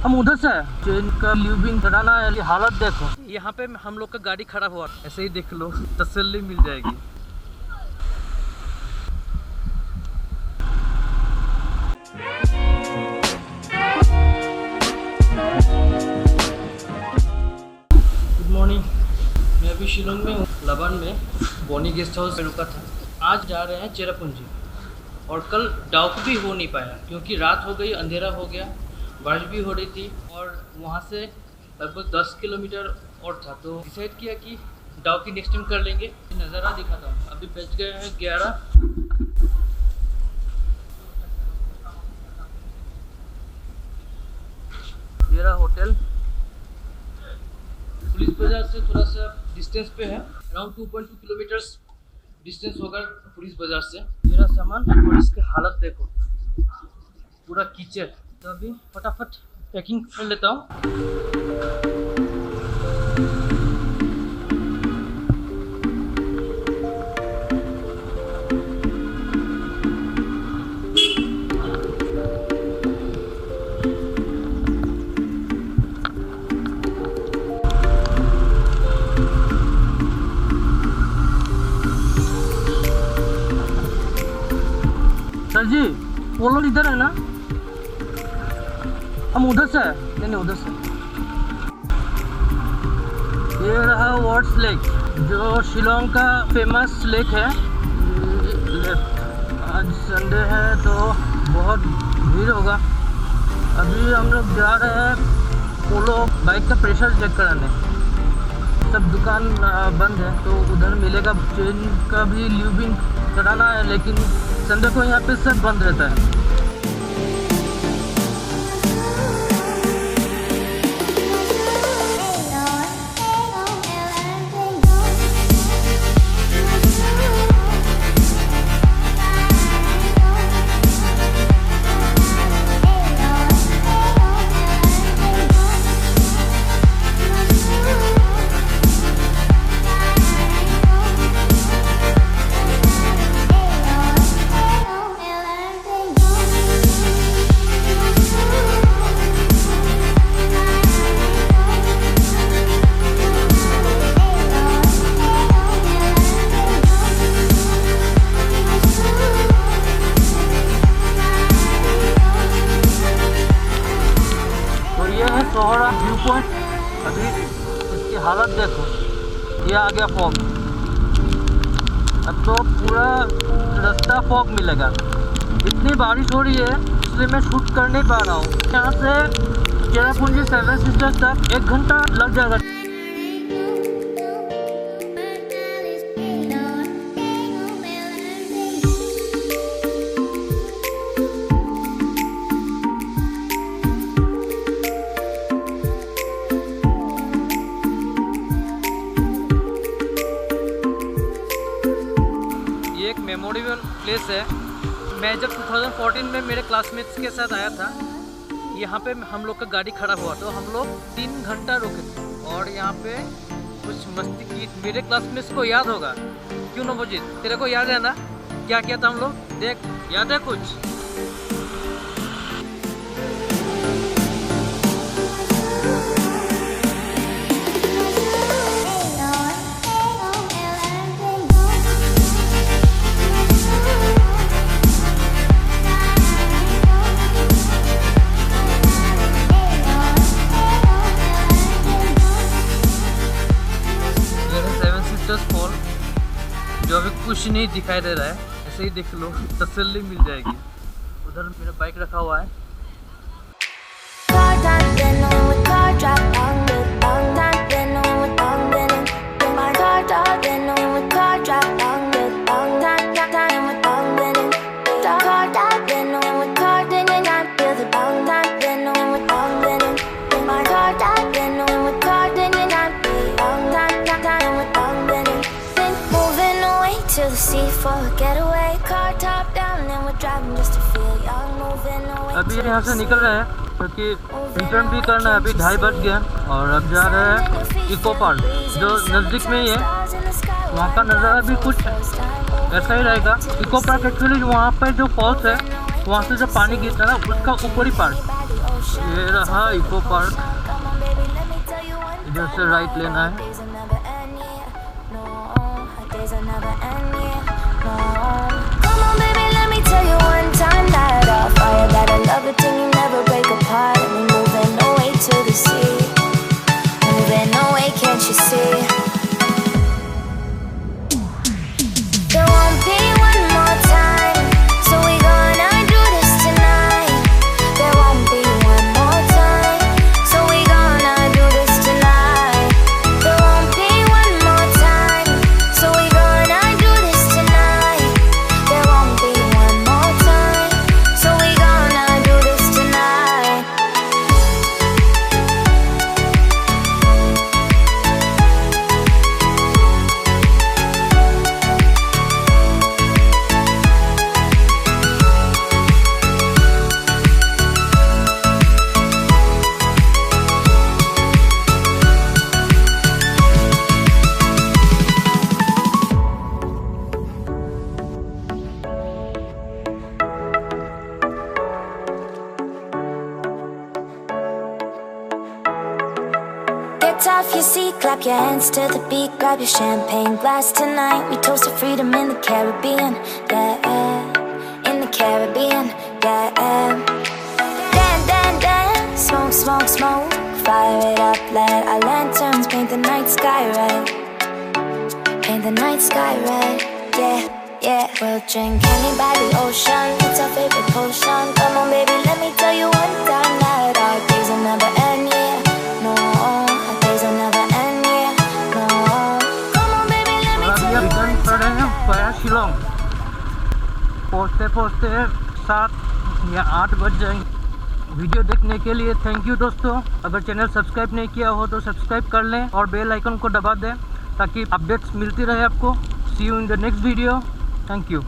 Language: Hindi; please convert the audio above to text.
हम उधर से ट्रेन का लिविंग कराना है, हालत देखो। यहाँ पे हम लोग का गाड़ी खड़ा हुआ, ऐसे ही देख लो, तसल्ली मिल जाएगी। गुड मॉर्निंग, मैं अभी शिलोंग में हूँ, लबान में बोनी गेस्ट हाउस में रुका था। आज जा रहे हैं चेरापुंजी, और कल डाउक भी हो नहीं पाया क्योंकि रात हो गई, अंधेरा हो गया, बारिश भी हो रही थी और वहाँ से लगभग 10 किलोमीटर और था, तो डिसाइड किया कि डाउक की नेक्स्ट टाइम कर लेंगे। नज़ारा दिखाता हूँ। अभी बज गए हैं 11। मेरा होटल पुलिस बाजार से थोड़ा सा डिस्टेंस पे है, अराउंड 2.2 किलोमीटर्स डिस्टेंस होगा पुलिस बाजार से। मेरा सामान और इसकी हालत देखो, पूरा कीचड़। तो अभी फटाफट पैकिंग कर लेता हूँ। सर जी, वो लोग इधर है ना? हम उधर से है। नहीं, उधर से। ये रहा वर्ड्स लेक, जो शिलोंग का फेमस लेक है। लेफ्ट, आज संडे है तो बहुत भीड़ होगा। अभी हम लोग जा रहे हैं पोलो बाइक का प्रेशर चेक कराने। सब दुकान बंद है, तो उधर मिलेगा। ट्रेन का भी लिविंग कराना है, लेकिन संडे को यहाँ पे सब बंद रहता है। View point. अभी इसकी हालत देखो, ये आ गया फॉग। अब तो पूरा रास्ता फॉग मिलेगा। इतनी बारिश हो रही है, इसलिए मैं शूट कर नहीं पा रहा हूँ। यहाँ से चेरापुंजी 7 सिस्टर्स तक 1 घंटा लग जाएगा। मेमोरेबल प्लेस है। मैं जब 2014 में मेरे क्लासमेट्स के साथ आया था, यहाँ पे हम लोग का गाड़ी खड़ा हुआ, तो हम लोग 3 घंटा रुके थे और यहाँ पे कुछ मस्ती की। मेरे क्लासमेट्स को याद होगा, क्यों नवजीत, तेरे को याद है ना क्या किया था हम लोग? देख, याद है कुछ? जो अभी कुछ नहीं दिखाई दे रहा है, ऐसे ही देख लो, तसल्ली मिल जाएगी। उधर मेरा बाइक रखा हुआ है। अभी यहाँ से निकल रहे हैं क्योंकि रिटर्न भी करना है। अभी 2:30 बज गया और अब जा रहे हैं इको पार्क, जो नज़दीक में ही है। वहाँ का नज़ारा भी कुछ ऐसा ही रहेगा। इको पार्क एक्चुअली वहाँ पर जो फॉल्स है वहाँ से जो पानी गिरता है ना उसका ऊपरी पार्ट। ये रहा इको पार्क, इधर से राइट लेना है। Off your seat, clap your hands to the beat, grab your champagne glass tonight. We toast to freedom in the Caribbean, yeah, in the Caribbean, yeah. Dance, dance, dance, smoke, smoke, smoke, fire it up, let our lanterns paint the night sky red, paint the night sky red, yeah, yeah. We'll drink honey by the ocean, it's our favorite potion. Come on baby, let me tell you one time that our days will never end, yeah, no. Shillong पहुँचते पहुँचते 7 या 8 बज जाएंगे। वीडियो देखने के लिए थैंक यू दोस्तों। अगर चैनल सब्सक्राइब नहीं किया हो तो सब्सक्राइब कर लें और बेल आइकन को दबा दें ताकि अपडेट्स मिलती रहे आपको। See you in the next video. Thank you.